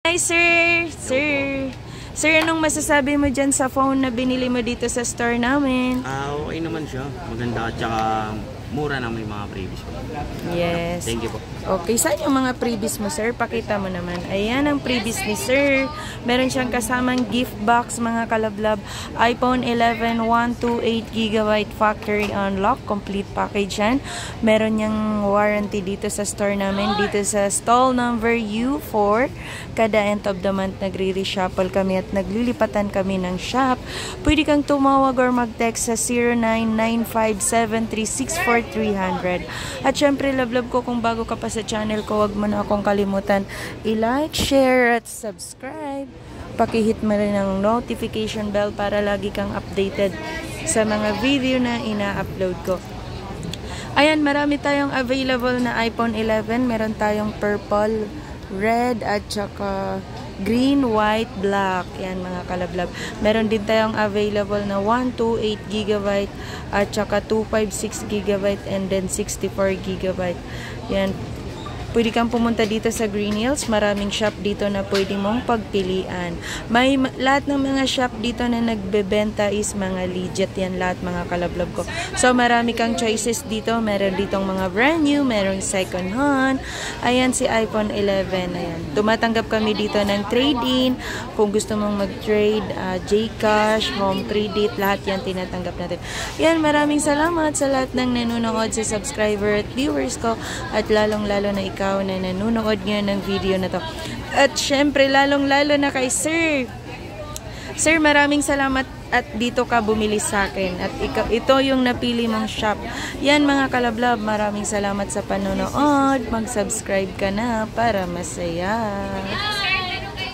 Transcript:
Hi, sir! Sir, anong masasabi mo dyan sa phone na binili mo dito sa store namin? Okay naman siya. Maganda at saka mura na may mga previous ko. Yes. Thank you po. Okay, saan yung mga previous mo, sir? Pakita mo naman. Ayan ang previous ni sir. Meron siyang kasamang gift box, mga kalablab. iPhone 11, 128GB factory unlock. Complete package yan. Meron niyang warranty dito sa store namin. Dito sa stall number U4. Kada end of the month, nagre-reshuffle kami at naglilipatan kami ng shop. Pwede kang tumawag or mag-text sa 0995-736-4300. At syempre, love ko, kung bago ka pa sa channel ko, wag mo na akong kalimutan i-like, share, at subscribe. Pakihit mo rin ang notification bell para lagi kang updated sa mga video na ina-upload ko. Ayan, marami tayong available na iPhone 11. Meron tayong purple, red, at saka green, white, black. Yan mga kalablab. Meron din tayong available na 128GB at saka 256GB and then 64GB. Yan. Pwede kang pumunta dito sa Green Hills. Maraming shop dito na pwede mong pagpilian. Lahat ng mga shop dito na nagbebenta is mga legit yan lahat, mga kalablab ko. So marami kang choices dito. Meron ditong mga brand new, merong second hand. Ayan si iPhone 11. Ayan. Tumatanggap kami dito ng trade-in. Kung gusto mong mag-trade, Gcash, home credit, lahat yan tinatanggap natin. Yan, maraming salamat sa lahat ng nanonood, sa subscriber at viewers ko, at lalong-lalo na ikaw na nanonood ngayon ng video na to. At syempre, lalong-lalo na kay Sir. Sir, maraming salamat at dito ka bumili sa akin. At ito yung napili mong shop. Yan mga kalablab, maraming salamat sa panonood. Mag-subscribe ka na para masaya.